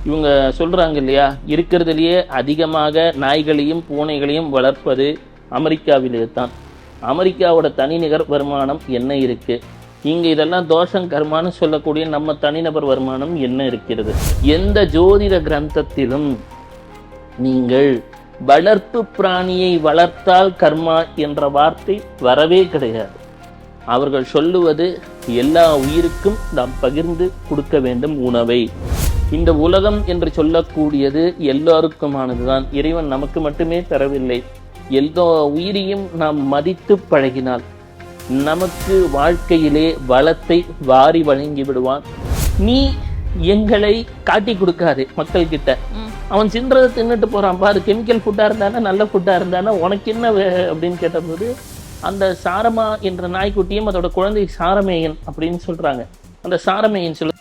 இவங்க சொல்றாங்க இல்லையா, இருக்கிறதுலயே அதிகமாக நாய்களையும் பூனைகளையும் வளர்ப்பது அமெரிக்காவிலே தான். அமெரிக்காவோட தனிநிகர் வருமானம் என்ன இருக்கு, இங்க இதெல்லாம் தோஷம் கர்மான்னு சொல்லக்கூடிய நம்ம தனிநபர் வருமானம் என்ன இருக்கிறது? எந்த ஜோதிட கிரந்தத்திலும் நீங்கள் வளர்ப்பு பிராணியை வளர்த்தால் கர்மா என்ற வார்த்தை வரவே கிடையாது. அவர்கள் சொல்லுவது எல்லா உயிருக்கும் நாம் பகிர்ந்து கொடுக்க வேண்டும் உணவை. இந்த உலகம் என்று சொல்லக்கூடியது எல்லோருக்குமானதுதான். இறைவன் நமக்கு மட்டுமே தரவில்லை. எல்லா உயிரையும் நாம் மதித்து பழகினால் நமக்கு வாழ்க்கையிலே வளத்தை வாரி வழங்கி விடுவான். நீ எங்களை காட்டி கொடுக்காது மக்கள் கிட்ட. அவன் சின்றதை தின்னுட்டு போறான் பாரு, கெமிக்கல் ஃபுட்டா இருந்தானா நல்ல ஃபுட்டா இருந்தானா உனக்கு என்ன அப்படின்னு கேட்டபோது அந்த சாரமா என்ற நாய்க்குட்டியும் அதோட குழந்தை சாரமேயன் அப்படின்னு சொல்றாங்க. அந்த சாரமேயன் சொல்ல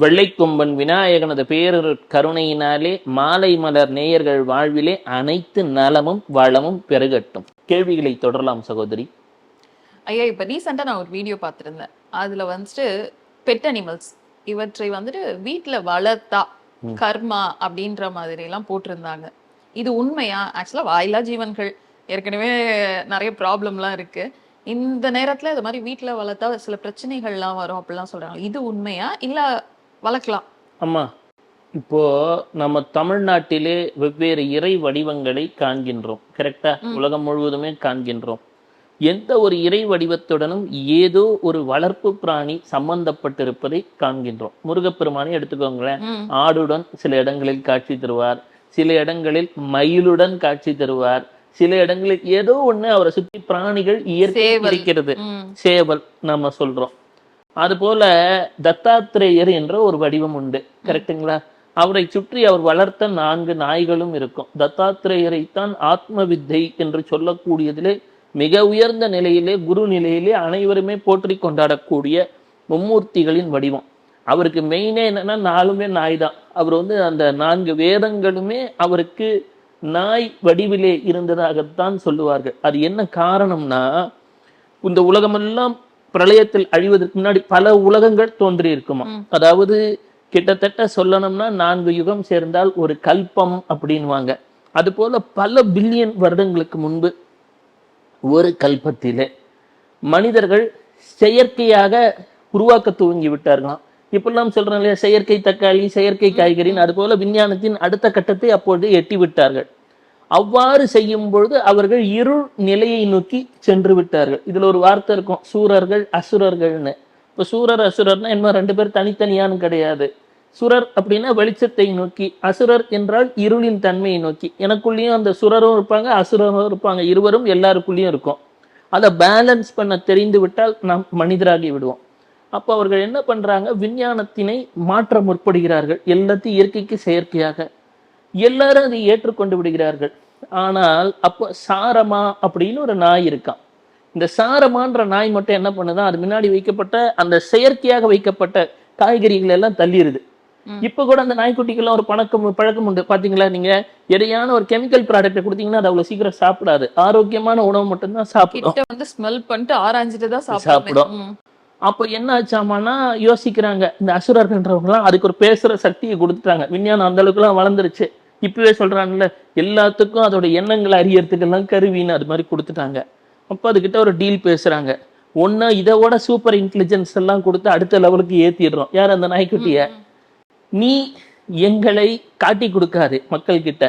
வெள்ளைக்கொம்பன் விநாயகனது பேரொரு கருணையினாலே மாலை மலர் நேயர்கள் வாழ்விலே அனைத்து நலமும் வளமும் பெருகட்டும். கேள்விகளை தொடரலாம் சகோதரி. ஐயா, இப்ப ரீசெண்டா நான் ஒரு வீடியோ பார்த்திருந்தேன். அதுல வந்துட்டு பெட் அனிமல்ஸ் இவற்றை வந்துட்டு வீட்டுல வளர்த்தா கர்மா அப்படின்ற மாதிரி எல்லாம் போட்டிருந்தாங்க. இது உண்மையா? ஆக்சுவலா வாயிலா ஜீவன்கள் ஏற்கனவே நிறைய ப்ராப்ளம்லாம் இருக்கு. இந்த நேரத்துல இது மாதிரி வீட்டுல வளர்த்தா சில பிரச்சனைகள்லாம் வரும் அப்படிலாம் சொல்றாங்க. இது உண்மையா இல்ல வளர்க்கலாம்? அம்மா, இப்போ நம்ம தமிழ்நாட்டிலே வெவ்வேறு இறை வடிவங்களை காண்கின்றோம். கரெக்டா? உலகம் முழுவதுமே காண்கின்றோம். எந்த ஒரு இறை வடிவத்துடனும் ஏதோ ஒரு வளர்ப்பு பிராணி சம்பந்தப்பட்டிருப்பதை காண்கின்றோம். முருகப்பெருமானை எடுத்துக்கோங்களேன், ஆடுடன் சில இடங்களில் காட்சி தருவார், சில இடங்களில் மயிலுடன் காட்சி தருவார், சில இடங்களில் ஏதோ ஒண்ணு அவரை சுற்றி பிராணிகள் இயற்கை இருக்கிறது. சேவல் நம்ம சொல்றோம். அது போல தத்தாத்திரேயர் என்ற ஒரு வடிவம் உண்டு. கரெக்டுங்களா? அவரை சுற்றி அவர் வளர்த்த 4 நாய்களும் இருக்கும். தத்தாத்திரேயரைத்தான் ஆத்ம வித்தை என்று சொல்லக்கூடியதிலே மிக உயர்ந்த நிலையிலே, குரு நிலையிலே அனைவருமே போற்றி கொண்டாடக்கூடிய மும்மூர்த்திகளின் வடிவம். அவருக்கு மெயினே என்னன்னா 4மே நாய் தான். அவர் அந்த 4 வேதங்களுமே அவருக்கு நாய் வடிவிலே இருந்ததாகத்தான் சொல்லுவார்கள். அது என்ன காரணம்னா, இந்த உலகமெல்லாம் பிரளயத்தில் அழிவதற்கு முன்னாடி பல உலகங்கள் தோன்றி இருக்குமா. அதாவது கிட்டத்தட்ட சொல்லணும்னா 4 யுகம் சேர்ந்தால் ஒரு கல்பம் அப்படின்வாங்க. அது போல பல பில்லியன் வருடங்களுக்கு முன்பு ஒரு கல்பத்திலே மனிதர்கள் செயற்கையாக உருவாக்க துவங்கி விட்டார்களாம். இப்பெல்லாம் சொல்றோம் இல்லையா, செயற்கை தக்காளி, செயற்கை காய்கறின்னு. அது போல விஞ்ஞானத்தின் அடுத்த கட்டத்தை அப்பொழுது எட்டி விட்டார்கள். அவ்வாறு செய்யும் பொழுது அவர்கள் இருள் நிலையை நோக்கி சென்று விட்டார்கள். இதுல ஒரு வார்த்தை இருக்கும், சூரர்கள் அசுரர்கள்னு. இப்ப சூரர் அசுரர்னா என்ன, 2 பேர் தனித்தனியான்னு கிடையாது. சுரர் அப்படின்னா வெளிச்சத்தை நோக்கி, அசுரர் என்றால் இருளின் தன்மையை நோக்கி. எனக்குள்ளேயும் அந்த சுரரும் இருப்பாங்க, அசுரரும் இருப்பாங்க. இருவரும் எல்லாருக்குள்ளேயும் இருக்கும். அதை பேலன்ஸ் பண்ண தெரிந்து விட்டால் நாம் மனிதராகி விடுவோம். அப்போ அவர்கள் என்ன பண்றாங்க, விஞ்ஞானத்தினை மாற்ற முற்படுகிறார்கள். எல்லாத்தையும் இயற்கைக்கு செயற்கையாக எல்லாரும் அதை ஏற்றுக்கொண்டு விடுகிறார்கள். ஆனால் அப்போ சாரமா அப்படின்னு ஒரு நாய் இருக்கான். இந்த சாரமான்ற நாய் மட்டும் என்ன பண்ணுதான், அது முன்னாடி வைக்கப்பட்ட அந்த செயற்கையாக வைக்கப்பட்ட காய்கறிகள் எல்லாம் தள்ளிடுது. இப்ப கூட அந்த நாய்க்குட்டிக்கெல்லாம் ஒரு பழக்கம் உண்டு. பாத்தீங்களா, நீங்க எதையான ஒரு கெமிக்கல் ப்ராடக்ட் கொடுத்தீங்கன்னா அது அவ்வளவு சீக்கிரம் சாப்பிடாது. ஆரோக்கியமான உணவு மட்டும்தான் சாப்பிடும். ஸ்மெல் பண்ணிட்டு ஆராய்ஞ்சிட்டு தான் சாப்பிடும். அப்ப என்ன ஆச்சாமான்னா யோசிக்கிறாங்க, இந்த அசுரர்கள்ன்றவங்க எல்லாம் அதுக்கு ஒரு பேசுற சக்தியை கொடுத்துட்டாங்க. விஞ்ஞானம் அந்த அளவுக்கு எல்லாம் வளர்ந்துருச்சு. இப்பவே சொல்றாங்கல்ல, எல்லாத்துக்கும் அதோட எண்ணங்களை அறியறதுக்கு எல்லாம் கருவின்னு அது மாதிரி கொடுத்துட்டாங்க. அப்ப அதுகிட்ட ஒரு டீல் பேசுறாங்க. ஒன்னு இதோட சூப்பர் இன்டெலிஜென்ஸ் எல்லாம் கொடுத்து அடுத்த லெவலுக்கு ஏத்திடுறோம். யார்? அந்த நாய்க்குட்டிய. நீ எங்களை காட்டி கொடுக்காது மக்கள் கிட்ட.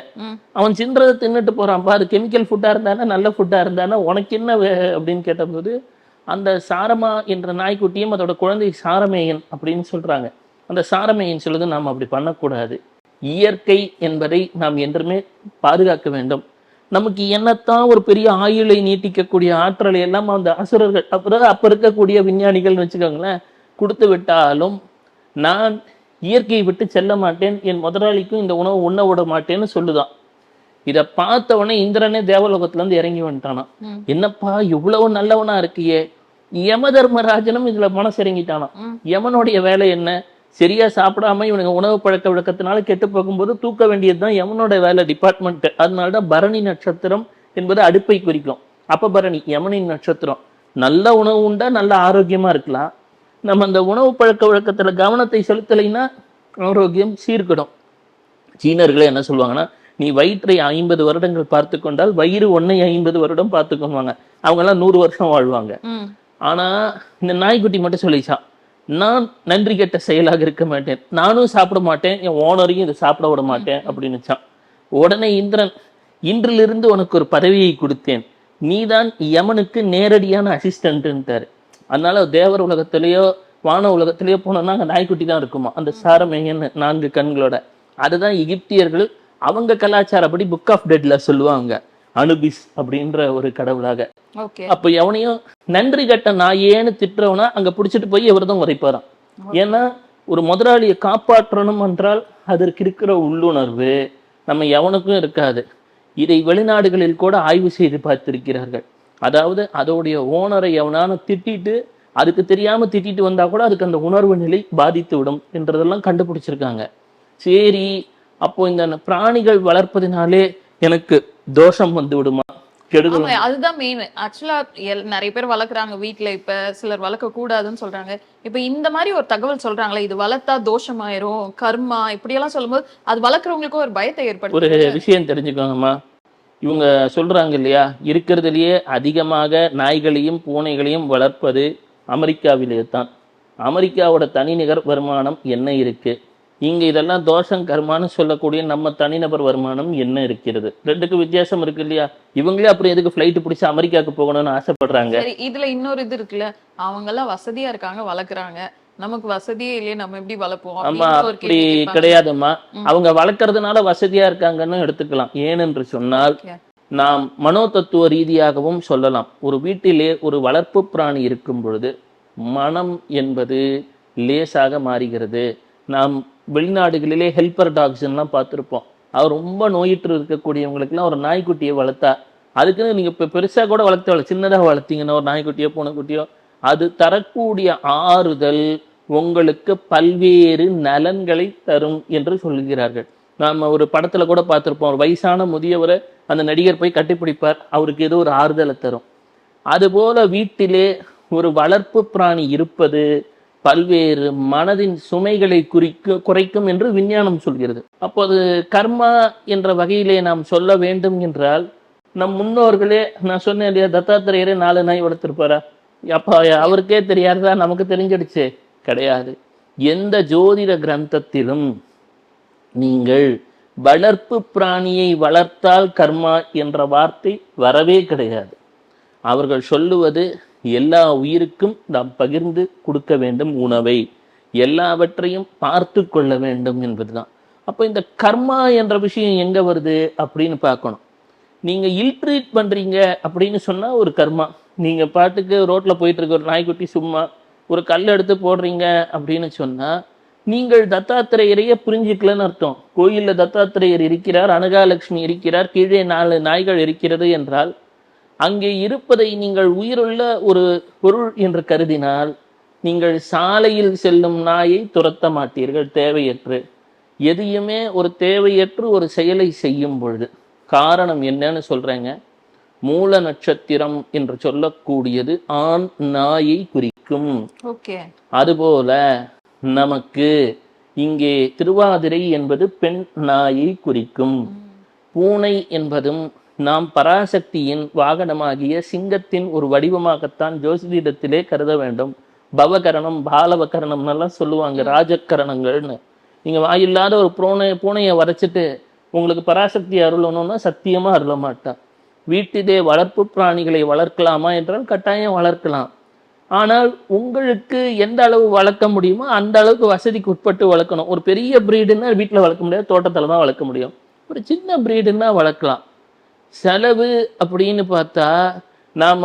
அவன் சின்றதை தின்னுட்டு போறான் பாரு, கெமிக்கல் ஃபுட்டா இருந்தானா நல்ல ஃபுட்டா இருந்தானா உனக்கு என்ன அப்படின்னு கேட்டபோது அந்த சாரமா என்ற நாய்க்குட்டியும் அதோட குழந்தை சாரமேயன் அப்படின்னு சொல்றாங்க. அந்த சாரமேயன் சொல்லுது, நாம் அப்படி பண்ணக்கூடாது. இயற்கை என்பதை நாம் என்றுமே பாதுகாக்க வேண்டும். நமக்கு என்னத்தான் ஒரு பெரிய ஆயுளை நீட்டிக்கக்கூடிய ஆற்றலை எல்லாம் அந்த அசுரர்கள் அப்ப இருக்கக்கூடிய விஞ்ஞானிகள் வச்சுக்கோங்களேன் கொடுத்து விட்டாலும், நான் இயற்கையை விட்டு செல்ல மாட்டேன், என் முதலாளிக்கும் இந்த உணவு உண்ண விட மாட்டேன்னு சொல்லுதான். இதை பார்த்த உடனே இந்திரனே தேவலோகத்துல இருந்து இறங்கி வந்துட்டானா. என்னப்பா இவ்வளவு நல்லவனா இருக்கியே. யம தர்மராஜனும் இதுல மனசு இறங்கிட்டானா. யமனுடைய வேலை என்ன, சரியா சாப்பிடாம இவனுக்கு உணவு பழக்க வழக்கத்தினால கெட்டு போகும்போது தூக்க வேண்டியதுதான் யமனோட வேலை, டிபார்ட்மெண்ட். அதனாலதான் பரணி நட்சத்திரம் என்பது அடுப்பை குறிக்கும். அப்ப பரணி யமனின் நட்சத்திரம். நல்ல உணவு உண்டா நல்ல ஆரோக்கியமா இருக்கலாம். நம்ம அந்த உணவு பழக்க வழக்கத்துல கவனத்தை செலுத்தலைன்னா ஆரோக்கியம் சீர்கெடும். சீனர்களே என்ன சொல்லுவாங்கன்னா, நீ வயிற்றை 50 வருடங்கள் பார்த்து கொண்டால் வயிறு உன்னை 50 வருடம் பார்த்துக்கோங்க. அவங்க எல்லாம் 100 வருஷம் வாழ்வாங்க. ம். ஆனா இந்த நாய்க்குட்டி மட்டும் சொல்லிச்சான், நான் நன்றி கெட்ட செயலாக இருக்க மாட்டேன், நானும் சாப்பிட மாட்டேன், என் ஓனரையும் இதை சாப்பிட விட மாட்டேன் அப்படின்னுச்சான். உடனே இந்திரன், இன்றிலிருந்து உனக்கு ஒரு பதவியை கொடுத்தேன், நீதான் யமனுக்கு நேரடியான அசிஸ்டன்ட்ன்ட்டாரு. அதனால தேவர் உலகத்திலேயோ வான உலகத்திலேயோ போனோம்னா அங்க நாய்க்குட்டி தான் இருக்குமா, அந்த சாரமேயன்னு 4 கண்களோட. அதுதான் எகிப்தியர்கள் அவங்க கலாச்சாரப்படி புக் ஆஃப் டெட்ல சொல்லுவாங்க, அனுபிஸ் அப்படின்ற ஒரு கடவுளாக. ஓகே. அப்ப எவனையும் நன்றி கட்ட நாயேன்னு திட்டுறவனா அங்க பிடிச்சிட்டு போய் இவர்தான் உரைப்பாராம். ஏன்னா ஒரு முதலாளியை காப்பாற்றணும் என்றால் அதற்கு இருக்கிற உள்ளுணர்வு நம்ம எவனுக்கும் இருக்காது. இதை வெளிநாடுகளில் கூட ஆய்வு செய்து பார்த்திருக்கிறார்கள். அதாவது அதோடைய ஓனரை எவனான திட்டிட்டு அதுக்கு தெரியாம திட்டிட்டு வந்தா கூட அதுக்கு அந்த உணர்வு நிலை பாதித்து விடும் என்றதெல்லாம் கண்டுபிடிச்சிருக்காங்க. சரி, அப்போ இந்த பிராணிகள் வளர்ப்பதினாலே எனக்கு தோஷம் வந்து விடுமா, கெடுதல்? ஆமா, அதுதான் மெயின். ஆக்சுவலா நிறைய பேர் வளர்க்குறாங்க வீட்ல, இப்ப சிலர் வளர்க்க கூடாதுன்னு சொல்றாங்க. இப்ப இந்த மாதிரி ஒரு தகவல் சொல்றாங்களே, இது வளர்த்தா தோஷமாயிரும், கர்மா, இப்படியெல்லாம் சொல்லும்போது அது வளர்க்குறவங்களுக்கும் ஒரு பயத்தை ஒரு ஏற்படுத்துது. விஷயம் தெரிஞ்சுக்கோங்கம்மா, இவங்க சொல்றாங்க இல்லையா, இருக்கிறதுலயே அதிகமாக நாய்களையும் பூனைகளையும் வளர்ப்பது அமெரிக்காவிலே தான். அமெரிக்காவோட தனிநிகர் வருமானம் என்ன இருக்கு, இங்க இதெல்லாம் தோஷம் கர்மான்னு சொல்லக்கூடிய நம்ம தனிநபர் வருமானம் என்ன இருக்கிறது? ரெண்டுக்கு வித்தியாசம் இருக்கு இல்லையா? இவங்களே அப்புறம் எதுக்கு ஃபிளைட் பிடிச்சி அமெரிக்காவுக்கு போகணும்னு ஆசைப்படுறாங்க? சரி, இதுல இன்னொரு இது இருக்குல்ல, அவங்க எல்லாம் வசதியா இருக்காங்க வளர்க்குறாங்க, நமக்கு வசதியே இல்லையே, நம்ம எப்படி வளர்ப்போம் ஆமா, அப்படின்னு ஒரு அப்படி கேள்வி கேட்பாங்க. கிடையாதும்மா. அவங்க வளர்க்கறதுனால வசதியா இருக்காங்கன்னு எடுத்துக்கலாம். ஏனென்று சொன்னால், Okay. நாம் மனோதத்துவ ரீதியாகவும் சொல்லலாம். ஒரு வீட்டிலே ஒரு வளர்ப்பு பிராணி இருக்கும் பொழுது மனம் என்பது லேசாக மாறுகிறது. நாம் வெளிநாடுகளிலே ஹெல்பர் டாக்ஸ்லாம் பார்த்துருப்போம். அவர் ரொம்ப நோயிற்று இருக்கக்கூடியவங்களுக்குலாம் ஒரு நாய்க்குட்டியை வளர்த்தா, அதுக்குன்னு நீங்க இப்போ பெருசாக கூட வளர்த்து சின்னதாக வளர்த்தீங்கன்னா ஒரு நாய்க்குட்டியோ பூனைக்குட்டியோ, அது தரக்கூடிய ஆறுதல் உங்களுக்கு பல்வேறு நலன்களை தரும் என்று சொல்கிறார்கள். நாம ஒரு படத்துல கூட பார்த்திருப்போம், ஒரு வயசான முதியவரை அந்த நடிகர் போய் கட்டிப்பிடிப்பார், அவருக்கு ஏதோ ஒரு ஆறுதலை தரும். அதுபோல வீட்டிலே ஒரு வளர்ப்பு பிராணி இருப்பது பல்வேறு மனதின் சுமைகளை குறைக்கும் என்று விஞ்ஞானம் சொல்கிறது. அப்போது கர்மா என்ற வகையிலே நாம் சொல்ல வேண்டும் என்றால், நம் முன்னோர்களே, நான் சொன்னேன் இல்லையா, தத்தாத்திரேயரே 4 நாய் வளர்த்திருப்பாரா? அப்ப அவருக்கே தெரியாததா நமக்கு தெரிஞ்சிடுச்சு? கிடையாது. எந்த ஜோதிட கிரந்தத்திலும் நீங்கள் வளர்ப்பு பிராணியை வளர்த்தால் கர்மா என்ற வார்த்தை வரவே கிடையாது. அவர்கள் சொல்லுவது எல்லா உயிருக்கும் நாம் பகிர்ந்து கொடுக்க வேண்டும் உணவை, எல்லாவற்றையும் பார்த்து கொள்ள வேண்டும் என்பதுதான். அப்போ இந்த கர்மா என்ற விஷயம் எங்க வருது அப்படின்னு பார்க்கணும். நீங்க இல்ட்ரீட் பண்றீங்க அப்படின்னு சொன்னா ஒரு கர்மா. நீங்க பாட்டுக்கு ரோட்ல போயிட்டு இருக்க ஒரு நாய்க்குட்டி சும்மா ஒரு கல் எடுத்து போடுறீங்க அப்படின்னு சொன்னா நீங்கள் தத்தாத்திரேயரையே புரிஞ்சிக்கலன்னு அர்த்தம். கோயில்ல தத்தாத்திரேயர் இருக்கிறார், அனகாலட்சுமி இருக்கிறார், கீழே 4 நாய்கள் இருக்கிறது என்றால் அங்கே இருப்பதை நீங்கள் உயிருள்ள ஒரு பொருள் என்று கருதினால் நீங்கள் சாலையில் செல்லும் நாயை துரத்த மாட்டீர்கள் தேவையற்று. எதையுமே ஒரு தேவையற்று ஒரு செயலை செய்யும் பொழுது காரணம் என்னன்னு சொல்றேங்க. மூல நட்சத்திரம் என்று சொல்லக்கூடியது ஆண் நாயை குறிக்கும். அதுபோல நமக்கு இங்கே திருவாதிரை என்பது பெண் நாயை குறிக்கும். பூனை என்பதும் நாம் பராசக்தியின் வாகனமாகிய சிங்கத்தின் ஒரு வடிவமாகத்தான் ஜோசிடத்திலே கருத வேண்டும். பவகரணம் பாலவகரணம் எல்லாம் சொல்லுவாங்க, ராஜக்கரணங்கள்னு. நீங்க வாயில்லாத ஒரு பூனையை வரைச்சிட்டு உங்களுக்கு பராசக்தி அருளணும்னா சத்தியமா அருள மாட்டா. வீட்டிலே வளர்ப்பு பிராணிகளை வளர்க்கலாமா என்றால் கட்டாயம் வளர்க்கலாம். ஆனால் உங்களுக்கு எந்த அளவு வளர்க்க முடியுமோ அந்த அளவுக்கு வசதிக்கு உட்பட்டு வளர்க்கணும். ஒரு பெரிய பிரீடுன்னா வீட்டில் வளர்க்க முடியாது, தோட்டத்தில் தான் வளர்க்க முடியும். ஒரு சின்ன பிரீடுன்னா வளர்க்கலாம். செலவு அப்படின்னு பார்த்தா நாம்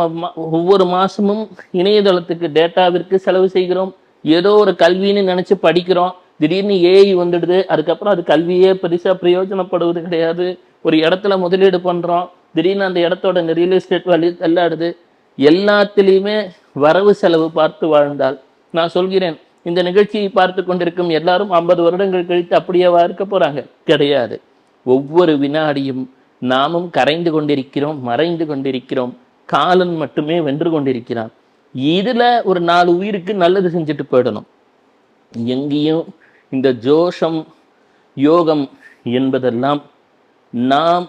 ஒவ்வொரு மாதமும் இணையதளத்துக்கு டேட்டாவிற்கு செலவு செய்கிறோம். ஏதோ ஒரு கல்வின்னு நினச்சி படிக்கிறோம், திடீர்னு ஏஐ வந்துடுது, அதுக்கப்புறம் அது கல்வியே பெருசாக பிரயோஜனப்படுவது கிடையாது. ஒரு இடத்துல முதலீடு பண்ணுறோம், திடீர்னு அந்த இடத்தோட ரியல் எஸ்டேட் வேல்யூ தள்ளாடுது. எல்லாத்திலையுமே வரவு செலவு பார்த்து வாழ்ந்தால், நான் சொல்கிறேன், இந்த நிகழ்ச்சியை பார்த்து கொண்டிருக்கும் எல்லாரும் 50 வருடங்கள் கழித்து அப்படியேவா இருக்க போறாங்க? கிடையாது. ஒவ்வொரு வினாடியும் நாமும் கரைந்து கொண்டிருக்கிறோம், மறைந்து கொண்டிருக்கிறோம். காலன் மட்டுமே வென்று கொண்டிருக்கிறான். இதுல ஒரு 4 உயிருக்கு நல்லது செஞ்சுட்டு போயிடணும். எங்கேயும் இந்த ஜோஷம் யோகம் என்பதெல்லாம் நாம்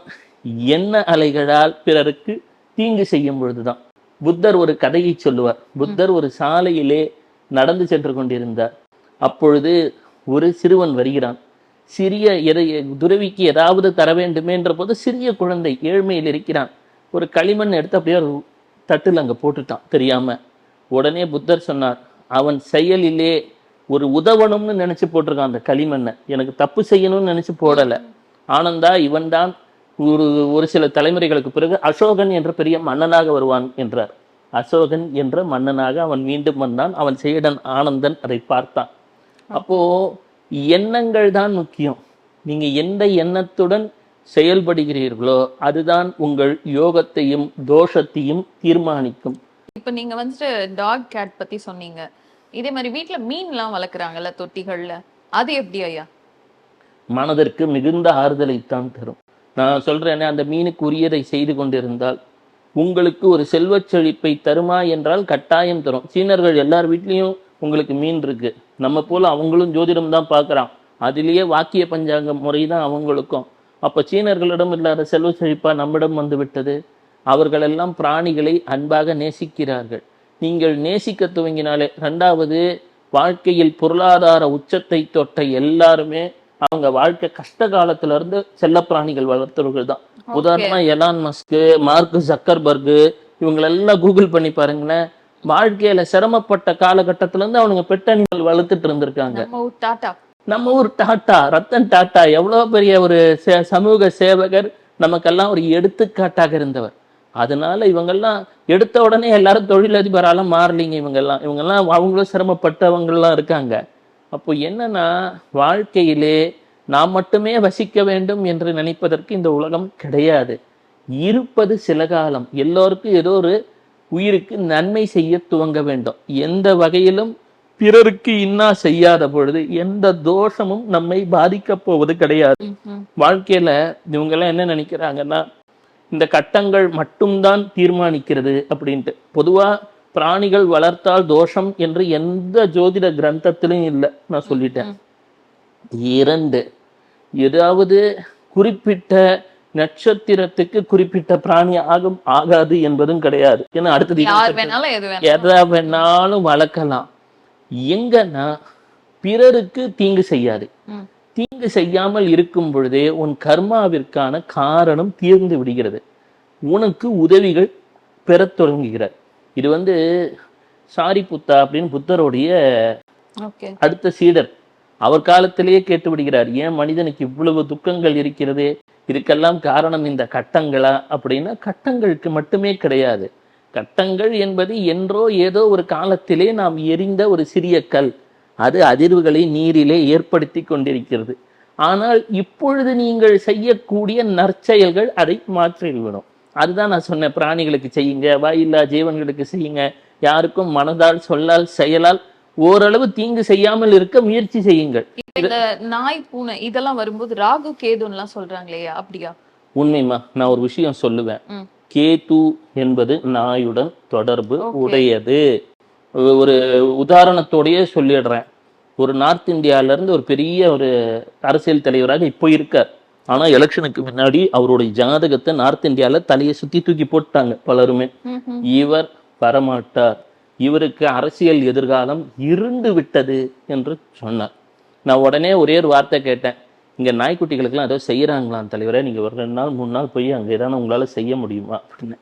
என்ன அலைகளால் பிறருக்கு தீங்கு செய்யும் பொழுதுதான். புத்தர் ஒரு கதையை சொல்லுவார். புத்தர் ஒரு சாலையிலே நடந்து சென்று கொண்டிருந்தார். அப்பொழுது ஒரு சிறுவன் வருகிறான். சிறிய துறவிக்கு ஏதாவது தர வேண்டுமே என்ற போது சிறிய குழந்தை ஏழ்மையில் இருக்கிறான். ஒரு களிமண் எடுத்து அப்படியே ஒரு தட்டில் அங்கே போட்டுட்டான் தெரியாம. உடனே புத்தர் சொன்னார், அவன் செயலிலே ஒரு உதவணும்னு நினைச்சு போட்டிருக்கான் அந்த களிமண்ணை, எனக்கு தப்பு செய்யணும்னு நினைச்சு போடலை. ஆனந்தா இவன் தான் ஒரு சில தலைமுறைகளுக்கு பிறகு அசோகன் என்ற பெரிய மன்னனாக வருவான் என்றார். அசோகன் என்ற மன்னனாக அவன் மீண்டும் வந்தான். அவன் சீடன் ஆனந்தன் அதை பார்த்தான். அப்போ எண்ணங்கள் தான் முக்கியம். நீங்க எந்த எண்ணத்துடன் செயல்படுகிறீர்களோ அதுதான் உங்கள் யோகத்தையும் தோஷத்தையும் தீர்மானிக்கும். இப்ப நீங்க வந்துட்டு டாக் கேட் பத்தி சொன்னீங்க. இதே மாதிரி வீட்டுல மீன்லாம் வளர்க்குறாங்கல்ல தொட்டிகள்ல, அது எப்படி ஐயா? மனதிற்கு மிகுந்த ஆறுதலைத்தான் தரும். நான் சொல்றேனே, அந்த மீனுக்கு உரியதை செய்து கொண்டிருந்தால் உங்களுக்கு ஒரு செல்வச் செழிப்பை தருமா என்றால் கட்டாயம் தரும். சீனர்கள் எல்லார் வீட்லேயும் உங்களுக்கு மீன் இருக்கு. நம்ம போல அவங்களும் ஜோதிடம் தான் பார்க்குறான். அதிலேயே வாக்கிய பஞ்சாங்க முறை தான் அவங்களுக்கும். அப்போ சீனர்களிடம் இல்லாத செல்வ செழிப்பா நம்மிடம் வந்து விட்டது. அவர்களெல்லாம் பிராணிகளை அன்பாக நேசிக்கிறார்கள். நீங்கள் நேசிக்க துவங்கினாலே. ரெண்டாவது, வாழ்க்கையில் பொருளாதார உச்சத்தை தொட்ட எல்லாருமே அவங்க வாழ்க்கை கஷ்ட காலத்துல இருந்து செல்ல பிராணிகள் வளர்த்தவர்கள் தான். உதாரணமா எலான் மஸ்க், மார்க் ஜக்கர்பர்க், இவங்களெல்லாம் கூகுள் பண்ணி பாருங்களேன். வாழ்க்கையில சிரமப்பட்ட காலகட்டத்தில இருந்து அவனுங்க பெட் அனிமல் வளர்த்துட்டு இருந்திருக்காங்க. நம்ம ஊர் டாட்டா, ரத்தன் டாட்டா எவ்வளவு பெரிய ஒரு சமூக சேவகர், நமக்கெல்லாம் ஒரு எடுத்துக்காட்டாக இருந்தவர். அதனால இவங்கெல்லாம் எடுத்த உடனே எல்லாரும் தொழிலதிபரால மாறலிங்க. இவங்கெல்லாம் அவங்களும் சிரமப்பட்டவங்கெல்லாம் இருக்காங்க. அப்போ என்னன்னா, வாழ்க்கையிலே நாம் மட்டுமே வசிக்க வேண்டும் என்று நினைப்பதற்கு இந்த உலகம் கிடையாது. இருப்பது சில காலம். எல்லோருக்கும் ஏதோ ஒரு உயிருக்கு நன்மை செய்ய துவங்க வேண்டும். எந்த வகையிலும் பிறருக்கு இன்னா செய்யாத பொழுது எந்த தோஷமும் நம்மை பாதிக்க போவது கிடையாது. வாழ்க்கையில இவங்க எல்லாம் என்ன நினைக்கிறாங்கன்னா, இந்த கட்டங்கள் மட்டும்தான் தீர்மானிக்கிறது அப்படின்ட்டு. பொதுவா பிராணிகள் வளர்த்தால் தோஷம் என்று எந்த ஜோதிட கிரந்தத்திலும் இல்லை. நான் சொல்லிட்டேன். 2, ஏதாவது குறிப்பிட்ட நட்சத்திரத்துக்கு குறிப்பிட்ட பிராணி ஆகாது என்பதும் கிடையாது. ஏன்னா அடுத்தது எதை வேணாலும் வளர்க்கலாம். எங்கன்னா பிறருக்கு தீங்கு செய்யாது. தீங்கு செய்யாமல் இருக்கும் பொழுதே உன் கர்மாவிற்கான காரணம் தீர்ந்து விடுகிறது. உனக்கு உதவிகள் பெறத் தொடங்குகிறார். இது சாரிபுத்தா அப்படின்னு புத்தருடைய அடுத்த சீடர். அவர் காலத்திலேயே கேட்டு விடுகிறார், ஏன் மனிதனுக்கு இவ்வளவு துக்கங்கள் இருக்கிறது, இதுக்கெல்லாம் காரணம் இந்த கட்டங்களா அப்படின்னா, கட்டங்களுக்கு மட்டுமே கிடையாது. கட்டங்கள் என்பது என்றோ ஏதோ ஒரு காலத்திலே நாம் எரிந்த ஒரு சிறிய கல். அது அதிர்வுகளை நீரிலே ஏற்படுத்தி கொண்டிருக்கிறது. ஆனால் இப்பொழுது நீங்கள் செய்யக்கூடிய நற்செயல்கள் அதை மாற்றிவிடும். அதுதான் நான் சொன்னேன், பிராணிகளுக்கு செய்யுங்க, வாயில்லா ஜீவன்களுக்கு செய்யுங்க. யாருக்கும் மனதால் சொல்லால் செயலால் ஓரளவு தீங்கு செய்யாமல் இருக்க முயற்சி செய்யுங்கள். இந்த நாய் பூனை இதெல்லாம் வரும்போது ராகு கேதுன்னு சொல்றாங்களே, அப்படியா? உண்மைமா. நான் ஒரு விஷயம் சொல்லுவேன். கேது என்பது நாயுடன் தொடர்பு உடையது. ஒரு உதாரணத்தோடயே சொல்லிடுறேன். ஒரு நார்த் இந்தியால இருந்து ஒரு பெரிய ஒரு அரசியல் தலைவராக இப்போ இருக்கார். ஆனா எலெக்ஷனுக்கு முன்னாடி அவருடைய ஜாதகத்தை நார்த் இந்தியால தலையை சுத்தி தூக்கி போட்டாங்க பலருமே. இவர் வரமாட்டார், இவருக்கு அரசியல் எதிர்காலம் இருந்து விட்டது என்று சொன்னார். நான் உடனே ஒரே ஒரு வார்த்தை கேட்டேன், இங்க நாய்க்குட்டிகளுக்கெல்லாம் ஏதோ செய்யறாங்களாம் தலைவரே, நீங்க ஒரு 2 நாள் 3 நாள் போய் அங்கே ஏதாவது உங்களால செய்ய முடியுமா அப்படின்னு.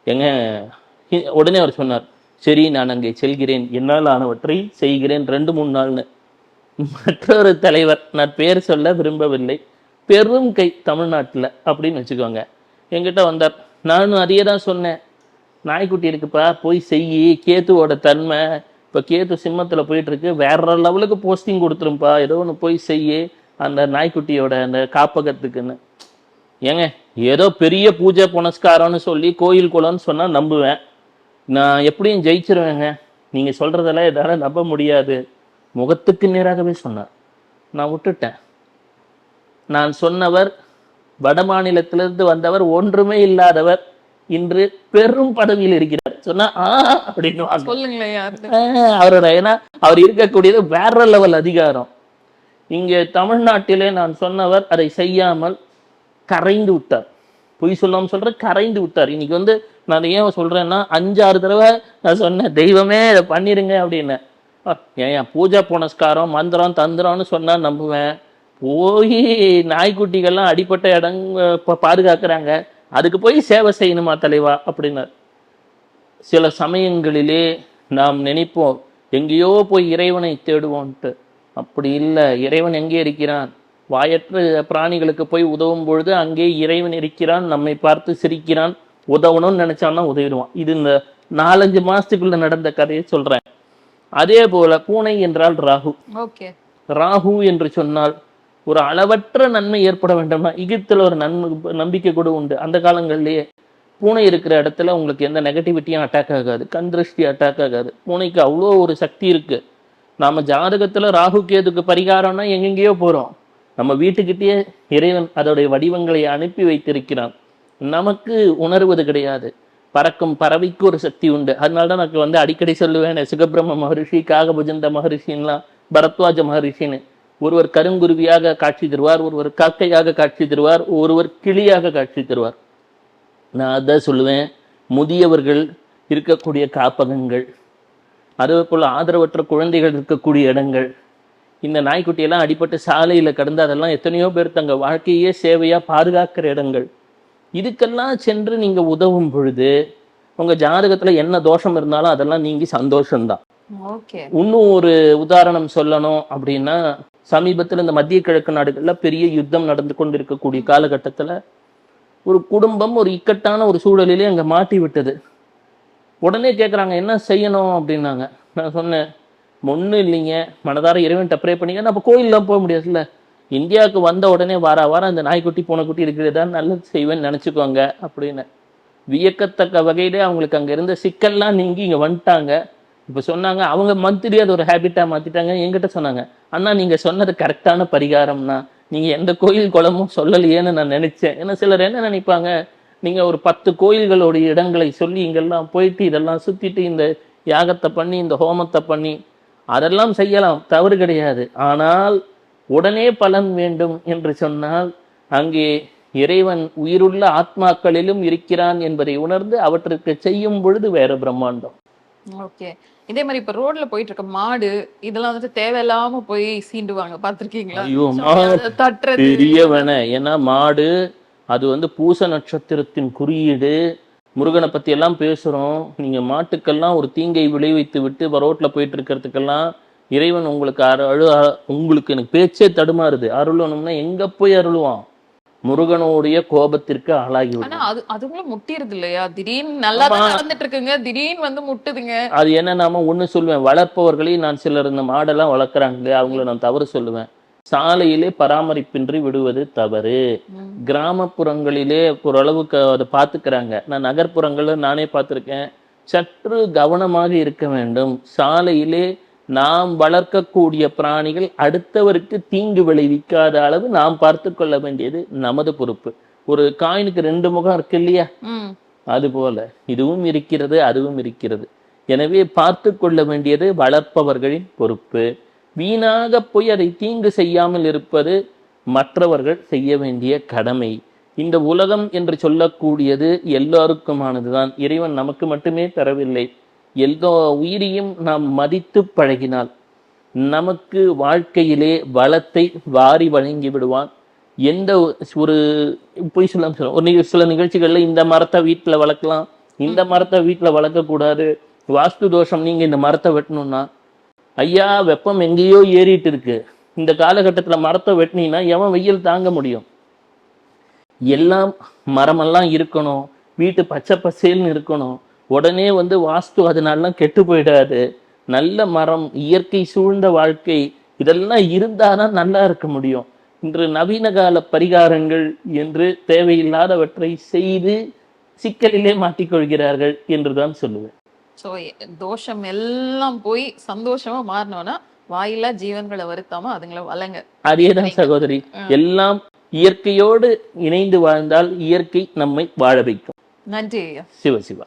எங்க உடனே அவர் சொன்னார், சரி நான் அங்கே செல்கிறேன், என்னால் ஆனவற்றை செய்கிறேன் 2-3 நாள்னு. மற்றொரு தலைவர், நான் பேர் சொல்ல விரும்பவில்லை, பெரும் கை தமிழ்நாட்டில் அப்படின்னு வச்சுக்கோங்க, என்கிட்ட வந்தார். நானும் அதையே தான் சொன்னேன், நாய்க்குட்டி இருக்குப்பா போய் செய்யி, கேத்துவோட தன்மை இப்போ கேத்து சிம்மத்தில் போயிட்டு இருக்கு, வேற லெவலுக்கு போஸ்டிங் கொடுத்துரும்பா, ஏதோ ஒன்று போய் செய்யி அந்த நாய்க்குட்டியோட அந்த காப்பகத்துக்குன்னு. ஏங்க ஏதோ பெரிய பூஜை புனஸ்காரம்னு சொல்லி கோயில் குளம்னு சொன்னால் நம்புவேன், நான் எப்படியும் ஜெயிச்சிருவேங்க. நீங்கள் சொல்கிறதெல்லாம் என்னால் நம்ப முடியாது. முகத்துக்கு நேராகவே சொன்னார். நான் விட்டுட்டேன். நான் சொன்னவர் வட மாநிலத்திலிருந்து வந்தவர், ஒன்றுமே இல்லாதவர், இன்று பெரும் பதவியில் இருக்கிறார் சொன்னா அப்படின்னு சொல்லுங்களேன் யாரு? அவரோட, ஏன்னா அவர் இருக்கக்கூடியது வேற லெவல் அதிகாரம். இங்கே தமிழ்நாட்டிலே நான் சொன்னவர் அதை செய்யாமல் கரைந்து விட்டார். பொய் சொல்லாம சொல்ற, கரைந்து விட்டார். இன்னைக்கு வந்து நான் ஏன் சொல்றேன்னா, 5-6 தடவை நான் சொன்னேன் தெய்வமே இதை பண்ணிருங்க அப்படின்னு. ஏன் பூஜா புனஸ்காரம் மந்திரம் தந்திரம்னு சொன்னா நம்புவேன். போய் நாய்க்குட்டிகள்லாம் அடிப்பட்ட இடங்க பாதுகாக்கிறாங்க, அதுக்கு போய் சேவை செய்யணுமா தலைவா அப்படின்னார். சில சமயங்களிலே நாம் நினைப்போம் எங்கேயோ போய் இறைவனை தேடுவோன்ட்டு. அப்படி இல்லை. இறைவன் எங்கே இருக்கிறான்? வாயற்ற பிராணிகளுக்கு போய் உதவும் பொழுது அங்கே இறைவன் இருக்கிறான், நம்மை பார்த்து சிரிக்கிறான். உதவணும்னு நினைச்சான்னா உதவிடுவான். இது இந்த 4-5 மாசத்துக்குள்ள நடந்த கதையை சொல்றேன். அதே போல பூனை என்றால் ராகு. ராகு என்று சொன்னால் ஒரு அளவற்ற நன்மை ஏற்பட வேண்டும்னா எகிப்துல ஒரு நம்பிக்கை கூட உண்டு. அந்த காலங்கள்லயே பூனை இருக்கிற இடத்துல உங்களுக்கு எந்த நெகட்டிவிட்டியும் அட்டாக் ஆகாது, கண் திருஷ்டி அட்டாக் ஆகாது. பூனைக்கு அவ்வளோ ஒரு சக்தி இருக்கு. நாம ஜாதகத்துல ராகு கேதுக்கு பரிகாரம்னா எங்கெங்கேயோ போறோம். நம்ம வீட்டுக்கிட்டேயே இறைவன் அதோடைய வடிவங்களை அனுப்பி வைத்திருக்கிறான். நமக்கு உணர்வது கிடையாது. பறக்கும் பறவைக்கு ஒரு சக்தி உண்டு. அதனாலதான் எனக்கு வந்து அடிக்கடி சொல்லுவேன், சுகபிரம்ம மகரிஷி, காகபுஜந்த மகரிஷின்லாம், பரத்வாஜ மகரிஷின்னு. ஒருவர் கருங்குருவியாக காட்சி தருவார், ஒருவர் காக்கையாக காட்சி தருவார், ஒருவர் கிளியாக காட்சி தருவார். நான் அதான் சொல்லுவேன், முதியவர்கள் இருக்கக்கூடிய காப்பகங்கள், அதே போல் ஆதரவற்ற குழந்தைகள் இருக்கக்கூடிய இடங்கள், இந்த நாய்க்குட்டியெல்லாம் அடிபட்டு சாலையில் கடந்து அதெல்லாம் எத்தனையோ பேர் தங்க வாழ்க்கையே சேவையாக பாதுகாக்கிற இடங்கள். இதுக்கெல்லாம் சென்று நீங்கள் உதவும் பொழுது உங்கள் ஜாதகத்தில் என்ன தோஷம் இருந்தாலும் அதெல்லாம் நீங்கி சந்தோஷம்தான். இன்னும் ஒரு உதாரணம் சொல்லணும் அப்படின்னா, சமீபத்தில் இந்த மத்திய கிழக்கு நாடுகளில் பெரிய யுத்தம் நடந்து கொண்டு இருக்கக்கூடிய காலகட்டத்தில் ஒரு குடும்பம் ஒரு இக்கட்டான ஒரு சூழலிலே அங்கே மாட்டி விட்டது. உடனே கேட்குறாங்க என்ன செய்யணும் அப்படின்னாங்க. நான் சொன்னேன், ஒன்றும் இல்லைங்க, மனதார இறைவன்ட்ட ப்ரே பண்ணிங்க. நம்ம கோயிலெலாம் போக முடியாதுல்ல, இந்தியாவுக்கு வந்த உடனே வாரம் அந்த நாய்க்குட்டி பூனைக்குட்டி இருக்கிறதா நல்லது செய்வேன்னு நினச்சிக்கோங்க அப்படின்னு. வியக்கத்தக்க வகையிலே அவங்களுக்கு அங்கே இருந்த சிக்கல்லாம் நீங்கி இங்கே வந்துட்டாங்க. இப்போ சொன்னாங்க அவங்க மந்த்லி அது ஒரு ஹேபிட்டாக மாற்றிட்டாங்க. என்கிட்ட சொன்னாங்க, அண்ணா நீங்கள் சொன்னது கரெக்டான பரிகாரம்னா, நீங்கள் எந்த கோயில் குளமும் சொல்லலையேன்னு நான் நினச்சேன். ஏன்னா சிலர் என்ன நினைப்பாங்க, நீங்கள் ஒரு 10 கோயில்களுடைய இடங்களை சொல்லி இங்கெல்லாம் போயிட்டு இதெல்லாம் சுற்றிட்டு இந்த யாகத்தை பண்ணி இந்த ஹோமத்தை பண்ணி அதெல்லாம் செய்யலாம், தவறு கிடையாது. ஆனால் உடனே பலன் வேண்டும் என்று சொன்னால் அங்கே இறைவன் உயிருள்ள ஆத்மாக்களிலும் இருக்கிறான் என்பதை உணர்ந்து அவற்றுக்கு செய்யும் பொழுது வேற பிரம்மாண்டம். ஓகே. இதே மாதிரி இப்ப ரோட்ல போயிட்டு இருக்க மாடு இதெல்லாம் வந்துட்டு தேவையில்லாம போய் சீண்டுவாங்க, பாத்திருக்கீங்களா? ஐயோ, தெரியவன. ஏன்னா மாடு அது வந்து பூச நட்சத்திரத்தின் குறியீடு. முருகனை பத்தி எல்லாம் பேசுறோம். நீங்க மாட்டுக்கெல்லாம் ஒரு தீங்கை விளைவித்து விட்டு ரோட்ல போயிட்டு இருக்கிறதுக்கெல்லாம் இறைவன் உங்களுக்கு உங்களுக்கு எனக்கு பேச்சே தடுமாறுது. அருளணும்னா எங்க போய் அருளுவான்? முருகனுடைய கோபத்திற்கு ஆளாகி அதுங்களும் முட்டிருது இல்லையா? திடீர்னு நல்லா நடந்துட்டு இருக்குங்க, திடீர்னு வந்து முட்டுதுங்க. அது என்ன, நாம ஒண்ணு சொல்லுவேன், வளர்ப்பவர்களே நான் சிலர் இந்த மாடெல்லாம் வளர்க்குறாங்க, அவங்கள நான் தவறு சொல்லுவேன். சாலையிலே பராமரிப்பின்றி விடுவது தவறு. கிராமப்புறங்களிலே ஓரளவுக்கு அதை பார்த்துக்கிறாங்க. நான் நகர்ப்புறங்கள்ல நானே பார்த்துருக்கேன். சற்று கவனமாக இருக்க வேண்டும். சாலையிலே நாம் வளர்க்கக்கூடிய பிராணிகள் அடுத்தவருக்கு தீங்கு விளைவிக்காத அளவு நாம் பார்த்து கொள்ள வேண்டியது நமது பொறுப்பு. ஒரு காயினுக்கு 2 முகம் இருக்கு இல்லையா? அது போல இதுவும் இருக்கிறது, அதுவும் இருக்கிறது. எனவே பார்த்து கொள்ள வேண்டியது வளர்ப்பவர்களின் பொறுப்பு. வீணாக போய் அதை தீங்கு செய்யாமல் இருப்பது மற்றவர்கள் செய்ய வேண்டிய கடமை. இந்த உலகம் என்று சொல்லக்கூடியது எல்லாருக்குமானதுதான். இறைவன் நமக்கு மட்டுமே தரவில்லை. எல்லா உயிரையும் நாம் மதித்து பழகினால் நமக்கு வாழ்க்கையிலே வளத்தை வாரி வழங்கி விடுவான். எந்த ஒரு போய் சொல்ல ஒரு சில நிகழ்ச்சிகள்ல இந்த மரத்தை வீட்டுல வளர்க்கலாம், இந்த மரத்தை வீட்டுல வளர்க்கக்கூடாது, வாஸ்து தோஷம், நீங்க இந்த மரத்தை வெட்டணும்னா, ஐயா வெப்பம் எங்கேயோ ஏறிட்டு இருக்கு, இந்த காலகட்டத்துல மரத்தை வெட்டினீங்கன்னா எவன் வெயில் தாங்க முடியும்? எல்லாம் மரமெல்லாம் இருக்கணும், வீட்டு பச்சை பசேல்னு இருக்கணும். உடனே வந்து வாஸ்து அதனாலாம் கெட்டு போயிடாது. நல்ல மரம், இயற்கை சூழ்ந்த வாழ்க்கை, இதெல்லாம் இருந்தாதான் நல்லா இருக்க முடியும். இன்று நவீன கால பரிகாரங்கள் என்று தேவையில்லாதவற்றை செய்து சிக்கலிலே மாட்டிக்கொள்கிறார்கள் என்றுதான் சொல்லுவேன். ஸோ தோஷம் எல்லாம் போய் சந்தோஷமா மாறணும்னா வாயில்லா ஜீவன்களை வருத்தாம அதுங்களை வளங்க. அதேதான் சகோதரி, எல்லாம் இயற்கையோடு இணைந்து வாழ்ந்தால் இயற்கை நம்மை வாழ வைக்கும். நன்றி ஐயா. சிவ சிவா.